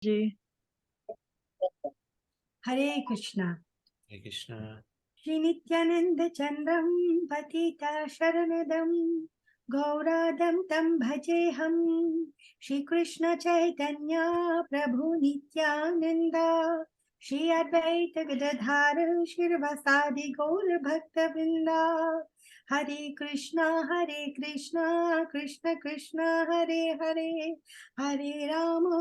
Ji. Hare Krishna. Hare Krishna. Shri Nityananda Chandram Patita Sharanadam Gauradam Tam Bhajeham Shri Krishna Chaitanya Prabhu Nityananda Shri Advaita Gadadhara Shirvasadi Gaur Bhakta Vrinda Hare Krishna Krishna Krishna Hare Hare Hare Rama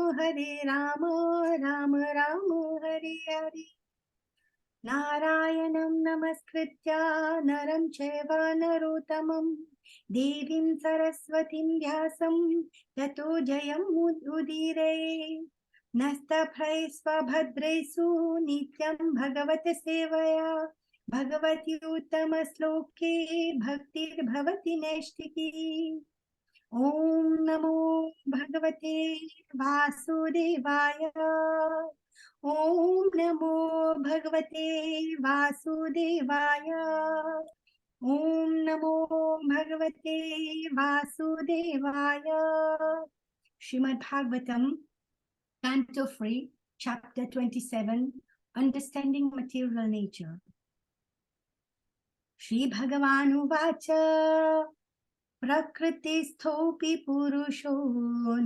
Rama Rama Hare Hare Narayanam Namaskritya Naram Chaiva Narottamam Devim Saraswatim Vyasam Tato Jayam Udire Nastaprai Swabhadresu Nityam Bhagavata Sevaya Bhagavati Uttama Sloke Bhaktir Bhavati Neshtiki Om Namo Bhagavate Vasudevaya Om Namo Bhagavate Vasudevaya Om Namo Bhagavate Vasudevaya Srimad Bhagavatam, Canto 3, Chapter 27, Understanding Material Nature. Shri Bhagavanu Vacha Prakristhopi Purusho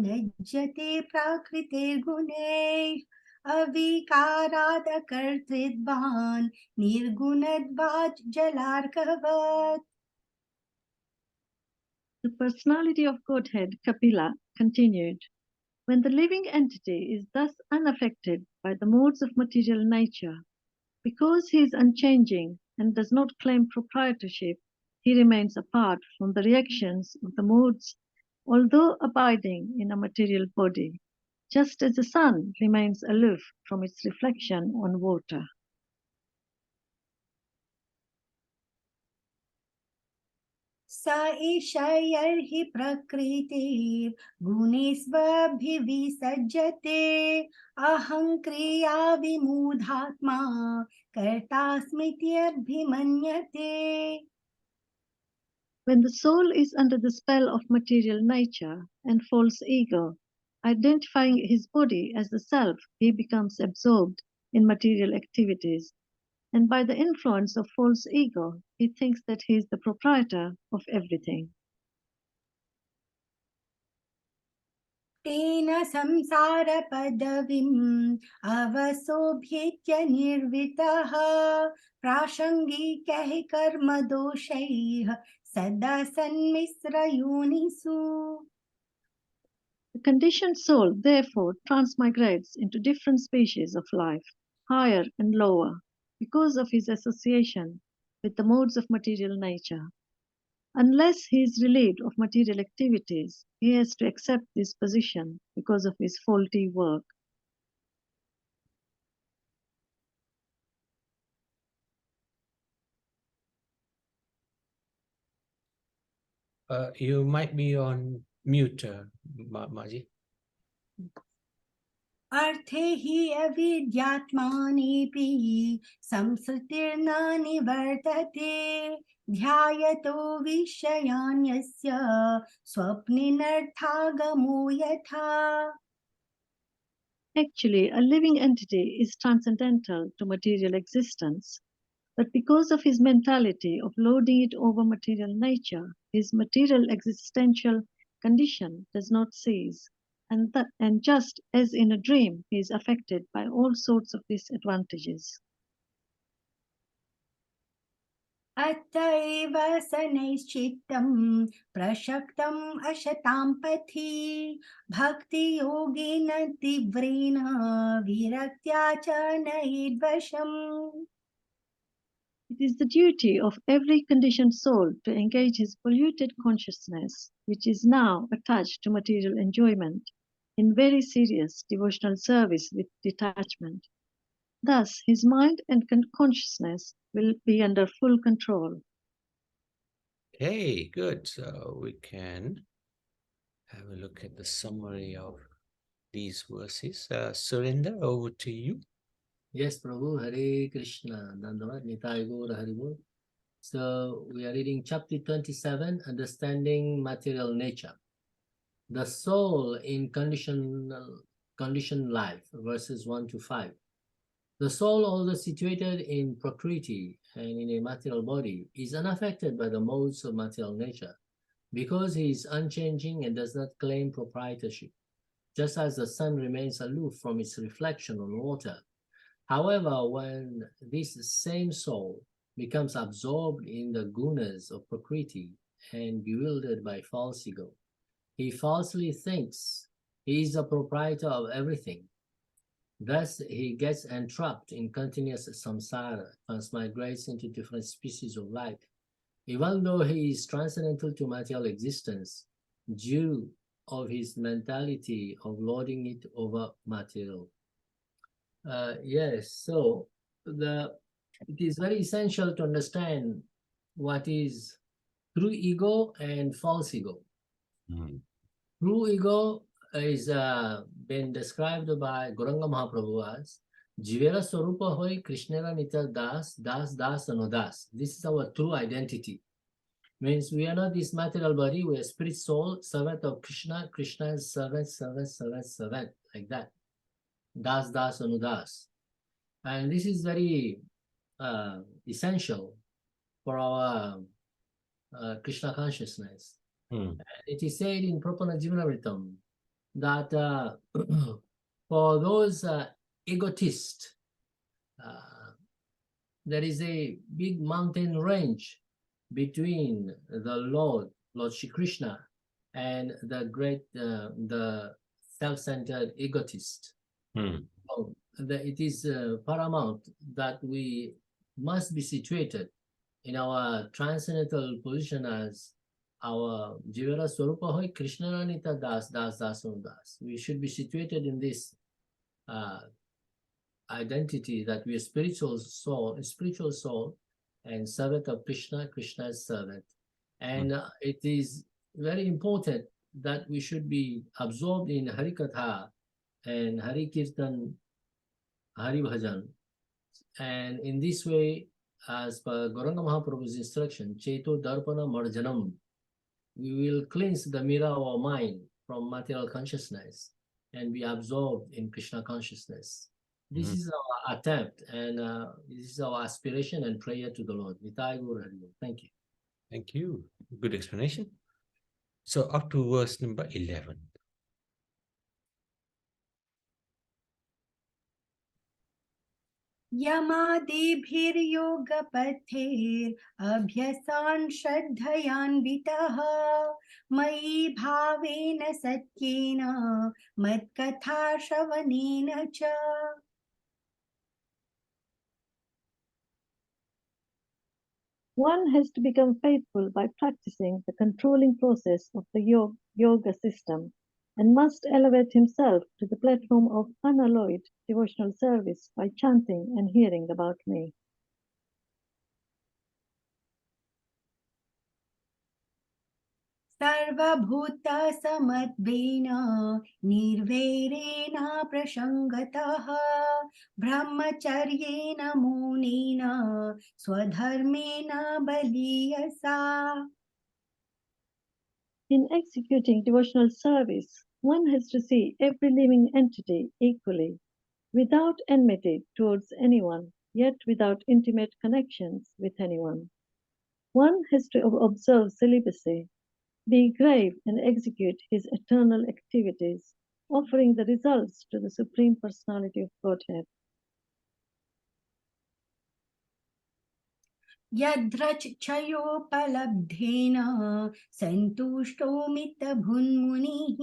Najjate Prakrite Gune Avikarad Akartridvan Nirgunadvaj Jalarkavat. The personality of Godhead, Kapila, continued. When the living entity is thus unaffected by the modes of material nature, because he is unchanging and does not claim proprietorship, he remains apart from the reactions of the modes, although abiding in a material body, just as the sun remains aloof from its reflection on water. Sa ishayarhi prakriti gunesvabhivisajjate ahankriya vimudhatma kartasmiti abhimanyate. When the soul is under the spell of material nature and false ego, identifying his body as the self, he becomes absorbed in material activities. And by the influence of false ego, he thinks that he is the proprietor of everything. Tena samsara padavim avasobhyetya nirvitaha prashangikahi karma doshaih sada sanmisra yonisu. The conditioned soul therefore transmigrates into different species of life, higher and lower, because of his association with the modes of material nature. Unless he is relieved of material activities, he has to accept this position because of his faulty work. You might be on mute, Maji. Arthe hi avidyatmanipi samsritirna nivartate dhyayato vishayanyasya swapninarthagamo yatha. Actually, a living entity is transcendental to material existence, but because of his mentality of loading it over material nature, his material existential condition does not cease. And just as in a dream, he is affected by all sorts of disadvantages. Attaiva sanaischittam prashaktam ashatam pathi bhakti yogena tivrena viraktya cha naidvasham. It is the duty of every conditioned soul to engage his polluted consciousness, which is now attached to material enjoyment, in very serious devotional service with detachment. Thus, his mind and consciousness will be under full control. Okay, good. So we can have a look at the summary of these verses. Surinder, over to you. Yes, Prabhu. Hare Krishna. Dandavad Nitai Gaur Haribol. So we are reading chapter 27, Understanding Material Nature. The soul in conditioned conditioned life, verses 1 to 5. The soul, although situated in Prakriti and in a material body, is unaffected by the modes of material nature, because he is unchanging and does not claim proprietorship, just as the sun remains aloof from its reflection on water. However, when this same soul becomes absorbed in the gunas of Prakriti and bewildered by false ego, he falsely thinks he is the proprietor of everything. Thus, he gets entrapped in continuous samsara, transmigrates into different species of life, even though he is transcendental to material existence, due of his mentality of lording it over material. Yes, so it is very essential to understand what is true ego and false ego. True ego is been described by Gauranga Mahaprabhu as Jivera Swarupa Hoi Krishnera Nita Das, Das Das Anudas. This is our true identity. Means we are not this material body, we are spirit soul, servant of Krishna, Krishna is servant, like that. Das Das Anudas. And this is very essential for our Krishna consciousness. It is said in Prapana Jivanamritam that for those egotists, there is a big mountain range between the Lord Shri Krishna, and the great, the self-centered egotist. So it is paramount that we must be situated in our transcendental position as our Jivara Swarupa Hoi Krishna Ranita Das Das Das Das. We should be situated in this identity that we are spiritual soul and servant of Krishna, Krishna's servant. And it is very important that we should be absorbed in Harikatha and Hari Kirtan, Hari Bhajan. And in this way, as per Gauranga Mahaprabhu's instruction, Cheto Darpana Marjanam, we will cleanse the mirror of our mind from material consciousness and be absorbed in Krishna consciousness. This is our attempt, and this is our aspiration and prayer to the Lord. Thank you. Thank you. Good explanation. So up to verse number 11. यमादिभिर्योगपथेर् अभ्यसान् श्रद्धयान्वितः मयि भावेन सत्येन मत्कथा श्रवणेन च. One has to become faithful by practicing the controlling process of the yoga system, and must elevate himself to the platform of unalloyed devotional service by chanting and hearing about me. सर्वभूत समत्वेन निर्वैरेण प्रसंगतः ब्रह्मचर्येण मुनेन स्वधर्मेण बलीयसा. In executing devotional service, one has to see every living entity equally, without enmity towards anyone, yet without intimate connections with anyone. One has to observe celibacy, be grave and execute his eternal activities, offering the results to the Supreme Personality of Godhead. यद्रचयोपलब्धेन सन्तुष्टो मितभुन्मुनिः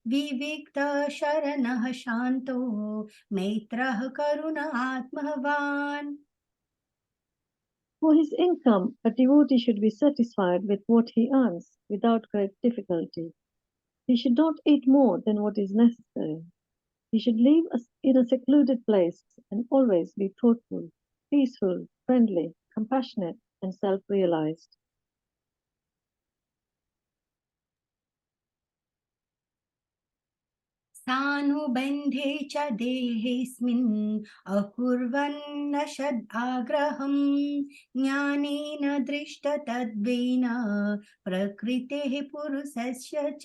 विविक्त शरणः शान्तो मैत्रः Karun आत्मवान्. For his income, a devotee should be satisfied with what he earns without great difficulty. He should not eat more than what is necessary. He should live in a secluded place and always be thoughtful, peaceful, friendly, compassionate, and self-realized. सानुबन्धे च देहेऽस्मिन् अकुर्वन्नशद् आग्रहम् ज्ञानेन दृष्टतद्वेन प्रकृतेः पुरुषस्य च.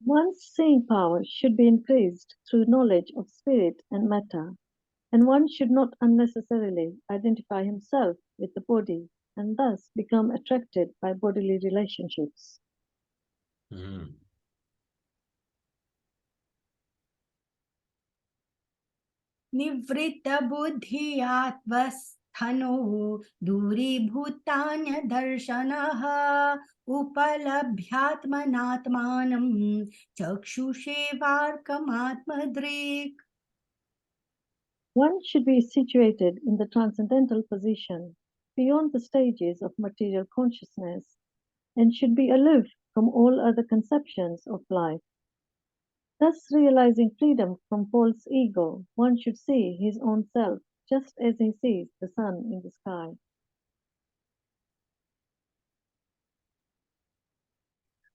One's seeing power should be increased through knowledge of spirit and matter, and one should not unnecessarily identify himself with the body and thus become attracted by bodily relationships. Mhm. निवृत्तबुद्धियात्वस्थनो दूरीभूतान्यदर्शनः उपलभ्यात्मनात्मानं चक्षुषेवार्कमात्मदृक्. One should be situated in the transcendental position, beyond the stages of material consciousness, and should be aloof from all other conceptions of life. Thus, realizing freedom from false ego, one should see his own self just as he sees the sun in the sky.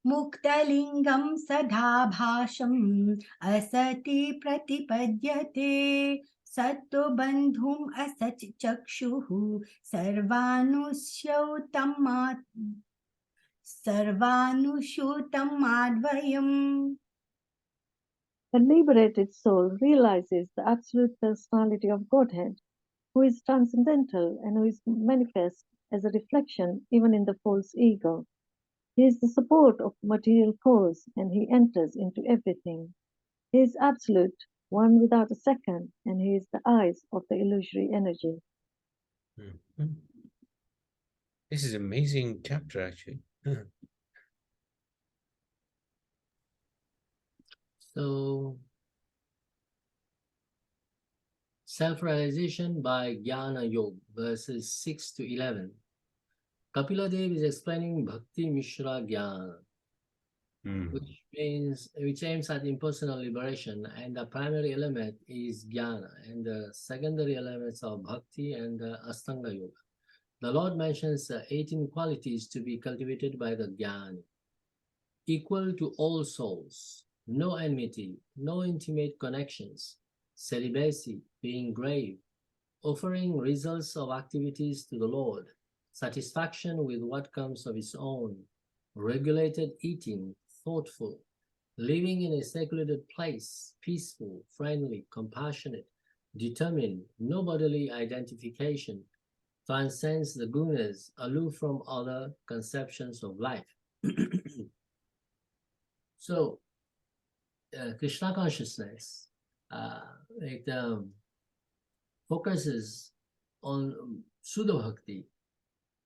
मुक्तलिङ्गं सदाभासम् असति प्रतिपद्यते सत्तुबन्धुम् असच चक्षुः सर्वानुस्यूतमाद्वयम्. A liberated soul realizes the absolute personality of Godhead, who is transcendental and who is manifest as a reflection even in the false ego. He is the support of material cause and he enters into everything. He is absolute, one without a second, and he is the eyes of the illusory energy. Mhm. This is amazing chapter actually. So, self-realization by Jnana Yoga, verses 6 to 11. Kapila Dev is explaining Bhakti Mishra Jnana, Mm. which aims at impersonal liberation, and the primary element is Jnana, and the secondary elements are Bhakti and Astanga Yoga. The Lord mentions 18 qualities to be cultivated by the Jnani. Equal to all souls, no enmity, no intimate connections, celibacy, being grave, offering results of activities to the Lord, satisfaction with what comes of his own, regulated eating, thoughtful, living in a secluded place, peaceful, friendly, compassionate, determined, no bodily identification, transcends the gunas, aloof from other conceptions of life. So, Krishna consciousness, it focuses on Shuddha Bhakti.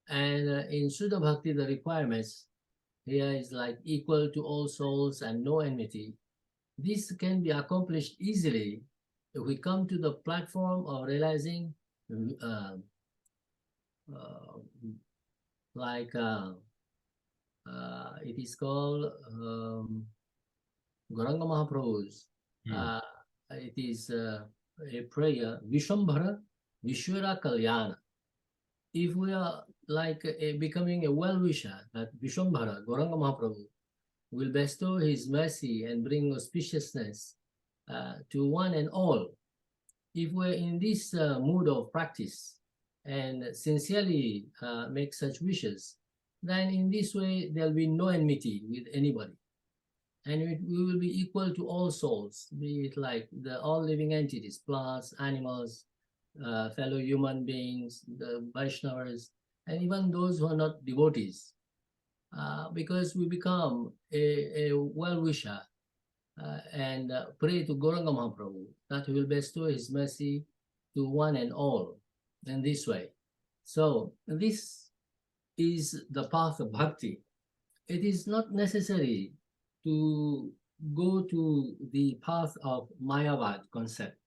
And in Shuddha Bhakti, the requirements here is like equal to all souls and no enmity. This can be accomplished easily if we come to the platform of realizing uh, uh, like it is called Gauranga Mahaprabhu's. It is a prayer, Vishwambhara Vishwara Kalyana. If we are like becoming a well-wisher, that Vishwambhara, Gauranga Mahaprabhu, will bestow his mercy and bring auspiciousness to one and all. If we're in this mood of practice and sincerely make such wishes, then in this way there'll be no enmity with anybody. And we will be equal to all souls, be it like the all living entities, plants, animals, fellow human beings, the Vaishnavas, and even those who are not devotees, because we become a well-wisher and pray to Gauranga Mahaprabhu that he will bestow his mercy to one and all in this way. So this is the path of bhakti. It is not necessary to go to the path of Mayavad concept.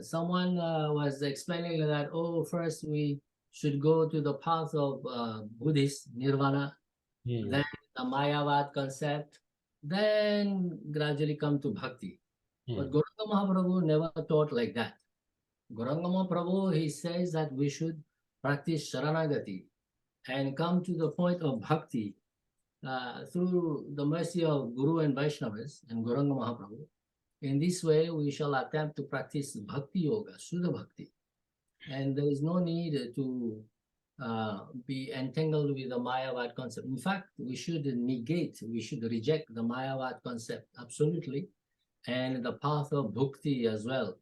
Someone was explaining that, oh, first we should go to the path of Buddhist nirvana, then the Mayavad concept, then gradually come to bhakti. But Gauranga Mahaprabhu never taught like that. Gauranga Mahaprabhu, he says that we should practice Sharanagati and come to the point of bhakti through the mercy of Guru and Vaishnavas and Gauranga Mahaprabhu. In this way, we shall attempt to practice Bhakti Yoga, Shuddha Bhakti. And there is no need to be entangled with the Mayavad concept. In fact, we should negate, we should reject the Mayavad concept absolutely, and the path of bhakti as well.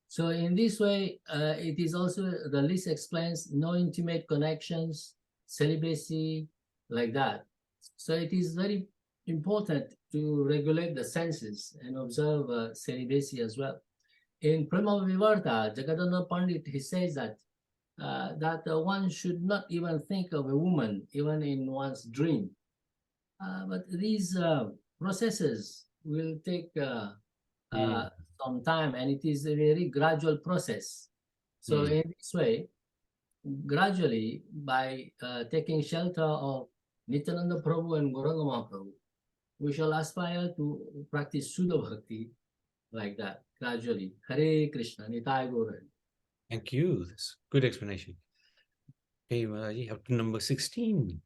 So in this way, it is also, the list explains no intimate connections, celibacy, like that. So it is very important to regulate the senses and observe celibacy as well. In Prema Vivarta, Jagadana Pandit, he says that one should not even think of a woman, even in one's dream. But these processes will take some time, and it is a very gradual process. So in this way, gradually, by taking shelter of Nityananda Prabhu and Gauranga Mahaprabhu, we shall aspire to practice Sudha Bhakti like that, gradually. Hare Krishna, Nitai Gaura. Thank you. That's good explanation. Okay, Mataji, up to number 16.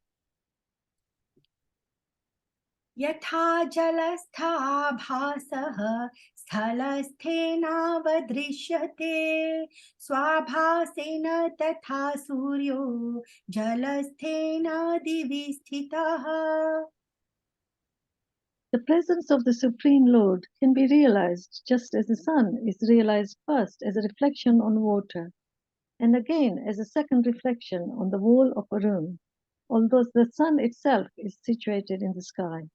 यथा जलस्थाभासः स्थलस्थेनावदृश्यते स्वाभासेन तथा सूर्यो जलस्थेन दिवि स्थितः. The presence of the Supreme Lord can be realized just as the sun is realized first as a reflection on water, and again as a second reflection on the wall of a room, although the sun itself is situated in the sky.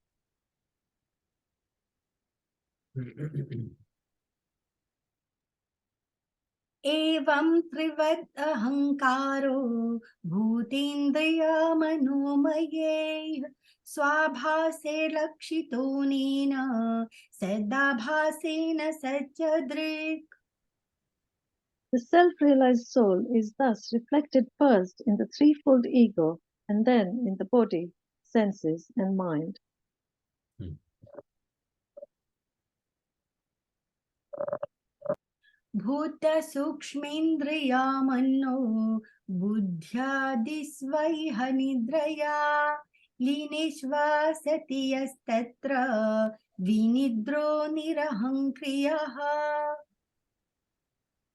एवं त्रिवद् अहङ्कारो भूतेन्द्रियमनोमये स्वाभासे लक्षितोनेन सदाभासेन सच्चदृक्. The self-realized soul is thus reflected first in the threefold ego and then in the body, senses, and mind. भूत सूक्ष्मेन्द्रियामन्नो बुद्ध्यादिस्वैह निद्रया लीनिश्वासति यस्तत्र विनिद्रो निरहङ्क्रियः.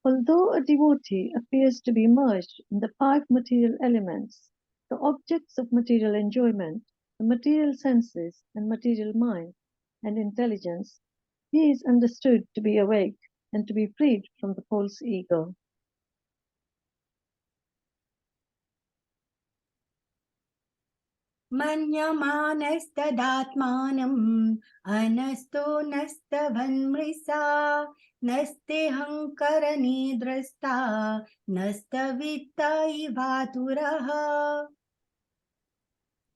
Although a devotee appears to be merged in the five material elements, the objects of material enjoyment, the material senses and material mind and intelligence, he is understood to be awake and to be freed from the false ego. मन्यमानस्तदात्मानम् अनस्तो नस्तवन्मृषा नस्तेऽहङ्करनिद्रस्ता नस्तवित्त इवातुरः.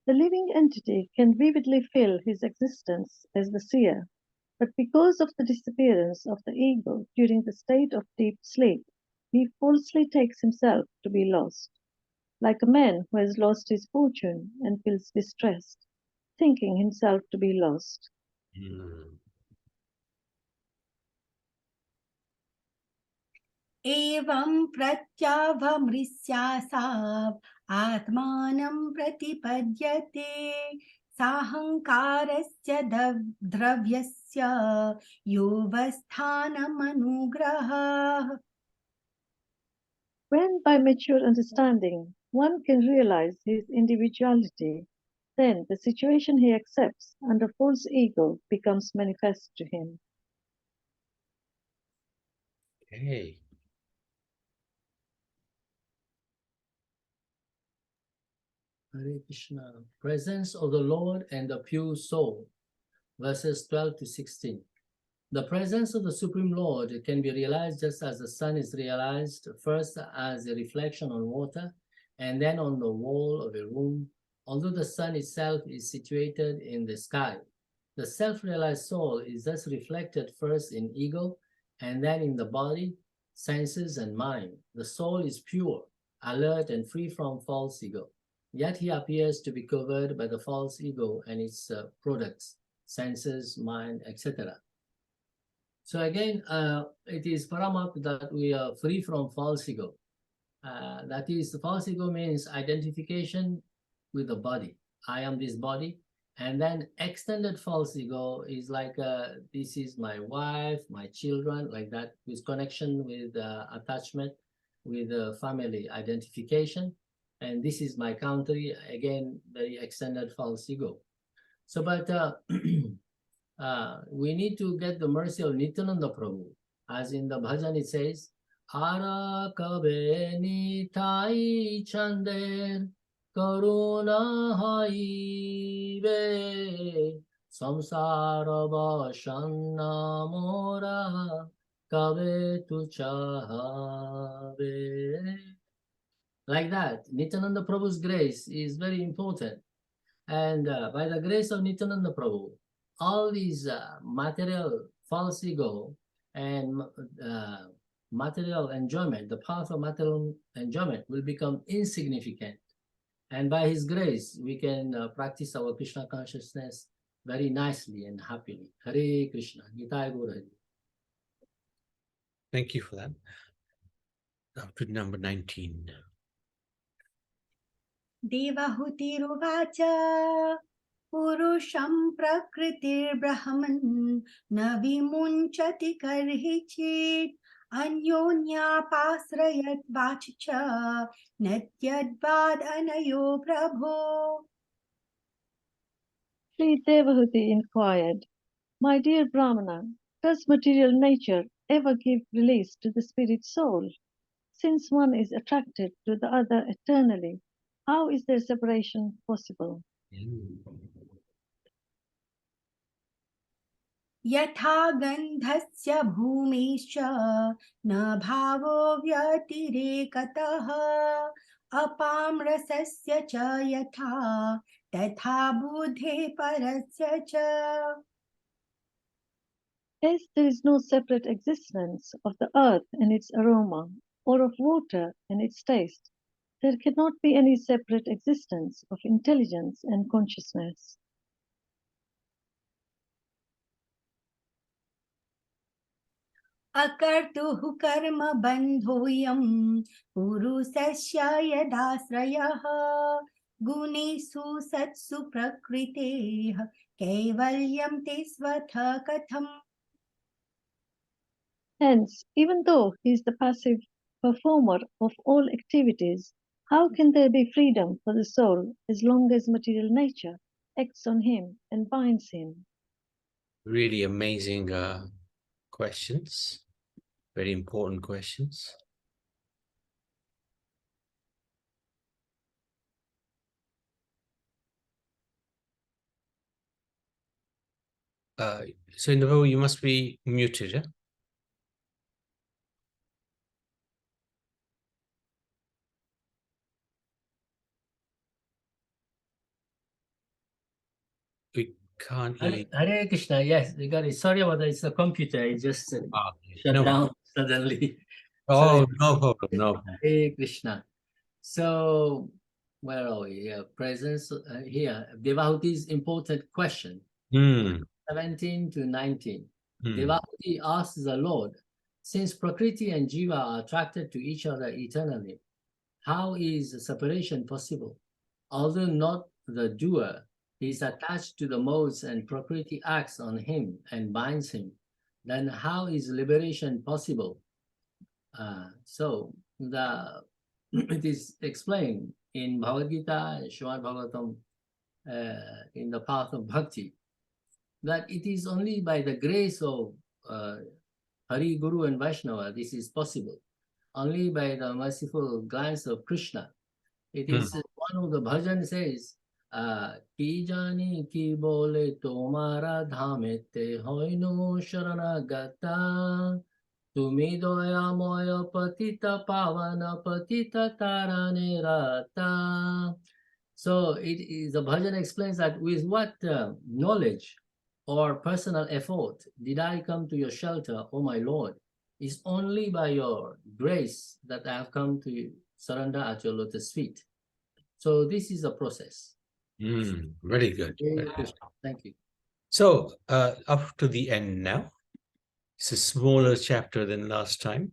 The living entity can vividly feel his existence as the seer, but because of the disappearance of the ego during the state of deep sleep, he falsely takes himself to be lost, like a man who has lost his fortune and feels distressed, thinking himself to be lost. एवं प्रत्यावमृस्यासाव आत्मानं प्रतिपद्यते साहंकारस्य द्रव्यस्य योऽवस्थानमनुग्रहः. When by mature understanding one can realize his individuality, then the situation he accepts under false ego becomes manifest to him. Okay. Hare Krishna. Presence of the Lord and the pure soul, verses 12 to 16. The presence of the Supreme Lord can be realized just as the sun is realized, first as a reflection on water, and then on the wall of a room, although the sun itself is situated in the sky. The self-realized soul is thus reflected first in ego, and then in the body, senses, and mind. The soul is pure, alert, and free from false ego. Yet he appears to be covered by the false ego and its products, senses, mind, etc. So again, it is Paramat that we are free from false ego. That is, the false ego means identification with the body. I am this body. And then extended false ego is like, this is my wife, my children, like that, with connection with attachment, with family identification. and this is my country. Again, very extended false ego. So, but we need to get the mercy of Nityananda Prabhu. As in the bhajan it says, Ara kabe nitai chander karuna haive samsara vashanna mora kabe tu chahave. Like that, Nityananda Prabhu's grace is very important. And by the grace of Nityananda Prabhu, all these material false ego and material enjoyment, the path of material enjoyment will become insignificant. And by his grace, we can practice our Krishna consciousness very nicely and happily. Hare Krishna. Nitai Gaur Hari. Thank you for that. Up to number 19. Devahutiruvacha Purusham Prakritirbrahman Na Vimunchati Karhichit Anyonyapasrayat Vachacha Natyadvad Anayo Prabho. Sri Devahuti inquired, My dear Brahmana, does material nature ever give release to the spirit soul? Since one is attracted to the other eternally, how is their separation possible? Yatha gandhasya bhumischa na bhavo vyatirekataha apam rasasya cha yatha tatha buddhe parasya cha. As there is no separate existence of the earth and its aroma, or of water and its taste, there cannot be any separate existence of intelligence and consciousness. Akartuhu karma bandhoyam purusasya yadasrayaha gunesu satsu prakriteh kaivalyam te svatha katham. Hence, even though he is the passive performer of all activities, how can there be freedom for the soul as long as material nature acts on him and binds him? Really amazing questions. Very important questions. So in the row, you must be muted, yeah? We can't really. Hare Krishna. Yes, we got it. Sorry about that. It's the computer. It just shut no. down suddenly. Oh, Sorry. no problem, no problem. Hare Krishna. So, where are we? Yeah, presence here. Devahuti's important question. 17 to 19. Devahuti asks the Lord, since Prakriti and Jiva are attracted to each other eternally, how is separation possible? Although not the doer, he is attached to the modes and Prakriti acts on him and binds him. Then how is liberation possible? So it is explained in Bhagavad Gita and Srimad Bhagavatam in the path of bhakti that it is only by the grace of Hari, Guru and Vaishnava this is possible. Only by the merciful glance of Krishna. It is one of the bhajan says, Ki jani ki bole tomara dhamete hoino sharanagata Tumi doya moya patita pavana patita tarane rata. So it is the bhajan explains that with what knowledge or personal effort did I come to your shelter, O my Lord? It's only by your grace that I have come to surrender at your lotus feet. So this is a process. Very good. Thank you. So up to the end now. It's a smaller chapter than last time.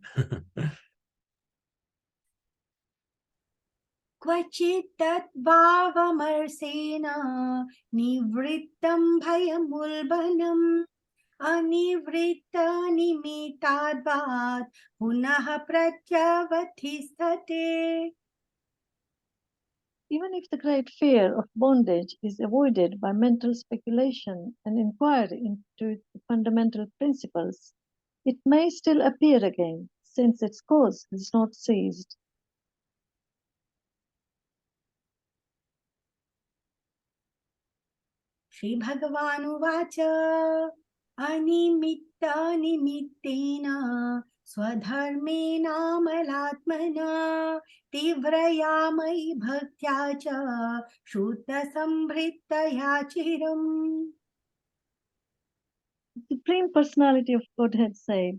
Kvachitat bhavamarsena nivrittam bhayamulbanam anivritta nimitadvat punaha pratyavatistate. Even if the great fear of bondage is avoided by mental speculation and inquiry into the fundamental principles, it may still appear again, since its cause has not ceased. श्रीभगवानुवाच अनिमित्तनिमित्तेन स्वधर्मेणामलात्मना तीव्रया मयि भक्त्या च श्रुतसंभृत्तया चिरम्. The Supreme Personality of Godhead said,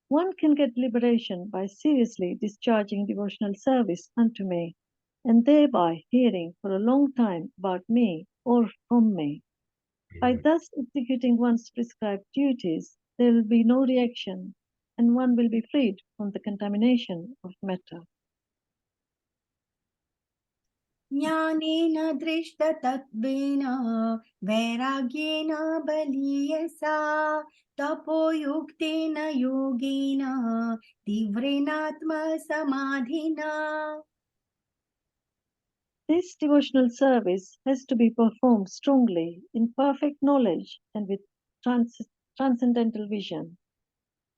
"One can get liberation by seriously discharging devotional service unto me, and thereby hearing for a long time about me or from me. By thus executing one's prescribed duties, there will be no reaction, and one will be freed from the contamination of matter." ज्ञानेन दृष्टतत्त्वेन वैराग्येन बलीयसा तपोयुक्तेन योगेन तीव्रेणात्मसमाधिना. This devotional service has to be performed strongly in perfect knowledge and with transcendental vision.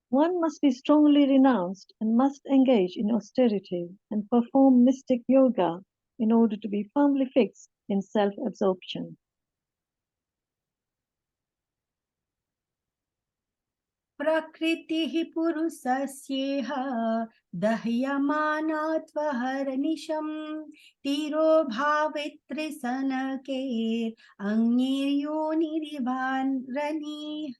One must be strongly renounced and must engage in austerity and perform mystic yoga in order to be firmly fixed in self-absorption. प्रकृतिः पुरुषस्येह दह्यमानात्वहर्निशं तिरोभावेत्रिसनकेर्अग्निर्योनिरिवारणि.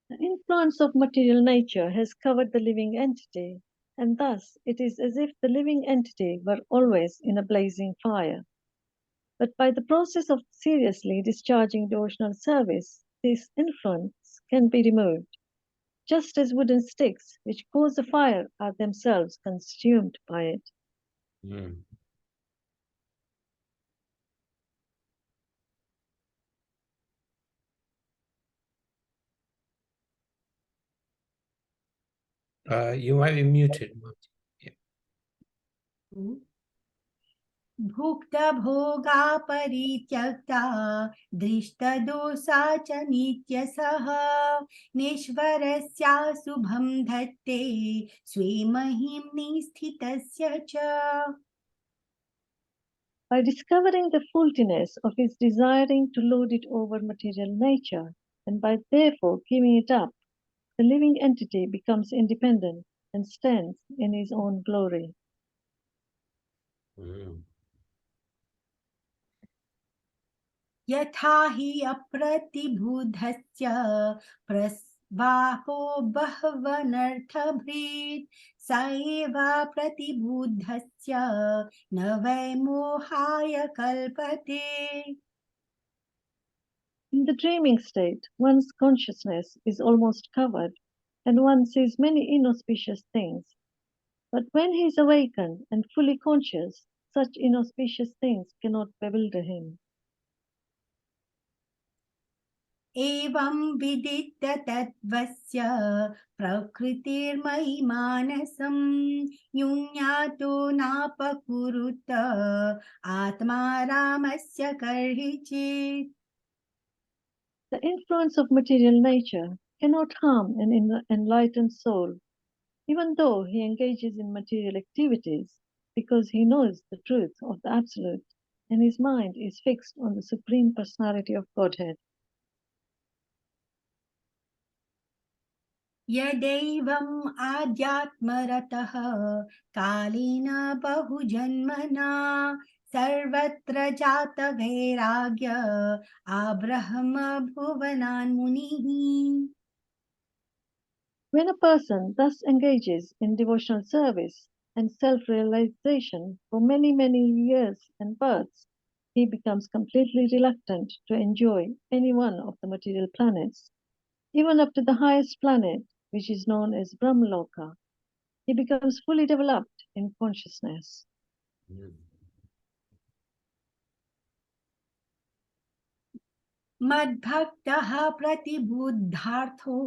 The influence of material nature has covered the living entity, and thus it is as if the living entity were always in a blazing fire. But by the process of seriously discharging devotional service, this influence can be removed, just as wooden sticks which cause a fire are themselves consumed by it. Mm. You might be muted, Marty. भुक्तभोगा परित्यक्ता दृष्टदोषा च नित्यसः निश्वरस्या शुभं धत्ते स्वे महिम्नि स्थितस्य च. By discovering the faultiness of his desiring to lord it over material nature, and by therefore giving it up, the living entity becomes independent and stands in his own glory. Mm. यथा हि अप्रतिबुद्धस्य प्रस्वाहो बह्वनर्थभृत् स एव प्रतिबुद्धस्य न वै मोहाय कल्पते. In the dreaming state, one's consciousness is almost covered, and one sees many inauspicious things. But when he is awakened and fully conscious, such inauspicious things cannot bewilder him. एवं विदित्य तत्त्वस्य प्रकृतिर्मयि मानसं युञ्ज्ञातो नापकुरुत आत्मा रामस्य कर्हिचित्. The influence of material nature cannot harm an enlightened soul, even though he engages in material activities, because he knows the truth of the Absolute, and his mind is fixed on the Supreme Personality of Godhead. यदैवम् आध्यात्मरतः कालेन बहुजन्मना सर्वत्र जातवैराग्य आब्रह्म भुवनान् मुनिः. When a person thus engages in devotional service and self-realization for many, many years and births, he becomes completely reluctant to enjoy any one of the material planets, even up to the highest planet, which is known as Brahmaloka. He becomes fully developed in consciousness. Mm. मद्भक्तः प्रतिबुद्धार्थो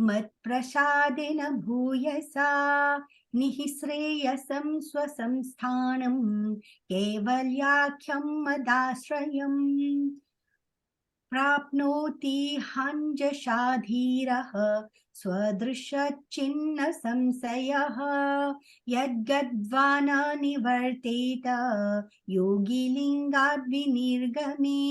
मत्प्रसादेन भूयसा निःश्रेयसं स्वसंस्थानं कैवल्याख्यं मदाश्रयम् प्राप्नोति हञ्जशाधीरः स्वदृशच्चिन्न संशयः यद्गत्वा न निवर्तेत योगिलिङ्गाद् विनिर्गमे.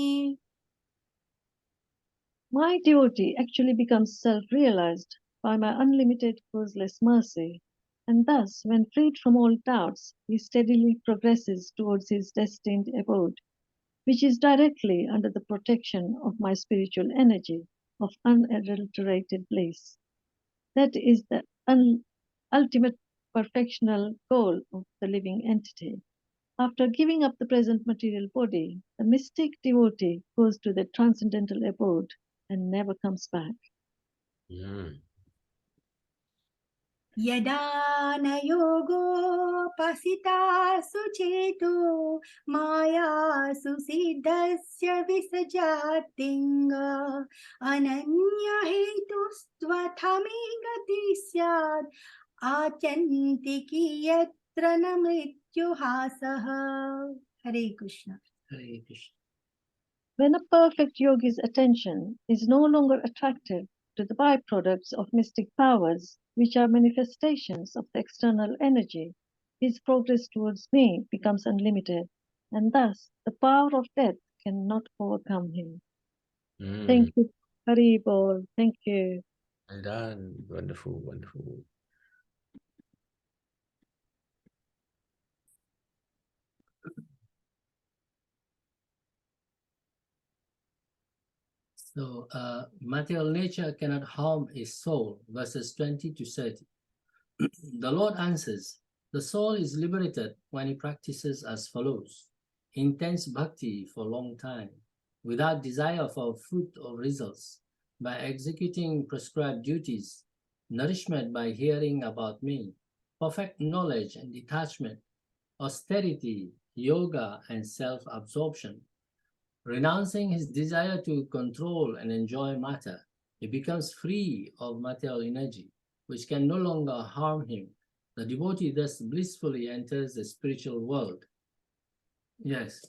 My devotee actually becomes self-realized by my unlimited causeless mercy, and thus, when freed from all doubts, he steadily progresses towards his destined abode, which is directly under the protection of my spiritual energy of unadulterated bliss. That is the ultimate perfectional goal of the living entity. After giving up the present material body, the mystic devotee goes to the transcendental abode and never comes back. यदा न योगोपसिता सुचेतो मायासु सिद्धस्य विसजातिङ्ग अनन्यहेतुस्त्वथमे गति स्यात् आत्यन्तिकी यत्र न मृत्युहासः. हरे Krishna. Hare Krishna. When a perfect yogi's attention is no longer attracted to the byproducts of mystic powers, which are manifestations of the external energy, his progress towards me becomes unlimited, and thus the power of death cannot overcome him. Thank you, Hari Bol. Thank you. Well done. Wonderful, wonderful. So, material nature cannot harm a soul, verses 20 to 30. The Lord answers, the soul is liberated when it practices as follows: intense bhakti for a long time, without desire for fruit or results, by executing prescribed duties, nourishment by hearing about me, perfect knowledge and detachment, austerity, yoga, and self-absorption. Renouncing his desire to control and enjoy matter, he becomes free of material energy, which can no longer harm him. The devotee thus blissfully enters the spiritual world. Yes.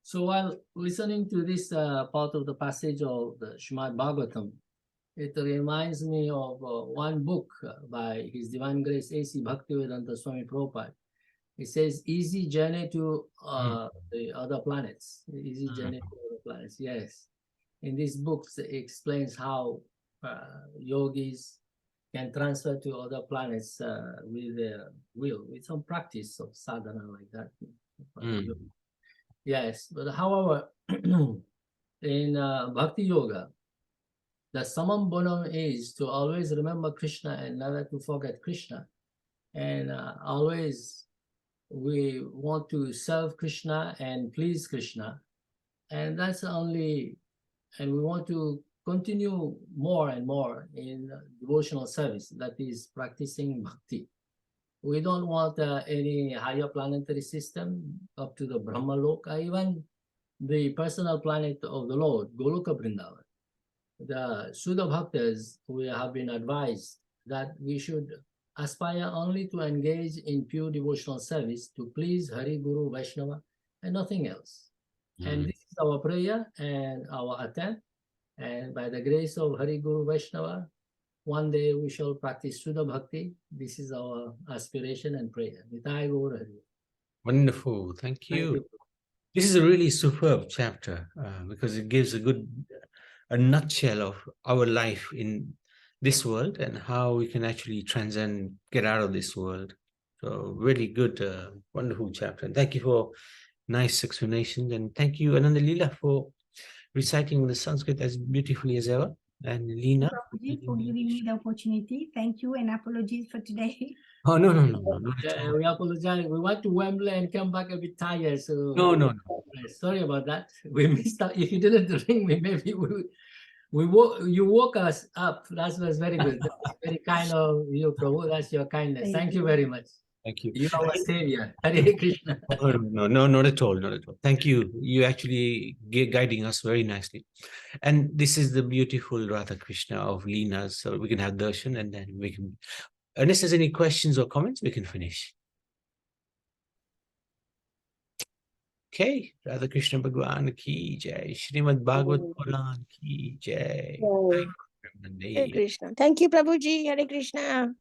So while listening to this part of the passage of the Srimad Bhagavatam, it reminds me of one book by His Divine Grace A.C. Bhaktivedanta Swami Prabhupada. It says, easy journey to the other planets. Easy journey to other planets, yes. In this book, it explains how yogis can transfer to other planets with their will, with some practice of sadhana like that. Yes, but however, in Bhakti Yoga, the summum bonum is to always remember Krishna and never to forget Krishna. And always we want to serve Krishna and please Krishna. And that's only, and we want to continue more and more in devotional service, that is practicing bhakti. We don't want any higher planetary system up to the Brahma Loka, even the personal planet of the Lord, Goloka Vrindavan. The Sudha Bhaktas, we have been advised that we should aspire only to engage in pure devotional service to please Hari, Guru, Vaishnava, and nothing else. And this is our prayer and our attempt. And by the grace of Hari, Guru, Vaishnava, one day we shall practice Sudha Bhakti. This is our aspiration and prayer. Wonderful. Thank you. This is a really superb chapter because it gives a nutshell of our life in this world and how we can actually transcend, get out of this world. So really good, wonderful chapter. And thank you for nice explanations. And thank you, Ananda Leela, for reciting the Sanskrit as beautifully as ever. And Leena, Prabhuji, for giving me the opportunity. Thank you and apologies for today. Oh, no. We apologize. We went to Wembley and came back a bit tired. So No. Sorry about that. We missed out. If you didn't ring me, maybe you woke us up. That was very good. That was very kind of you, Prabhu. That's your kindness. Thank you very much. Thank you. You are our savior. Hare Krishna. Oh, no, not at all, not at all. Thank you. You actually guiding us very nicely. And this is the beautiful Radha Krishna of Leena's. So we can have darshan and then we can, unless there's any questions or comments, we can finish. Okay, Radha Krishna Bhagwan ki jai, Srimad Bhagavat Puran ki jai. Hare Krishna. Thank you, Prabhuji. Hare Krishna.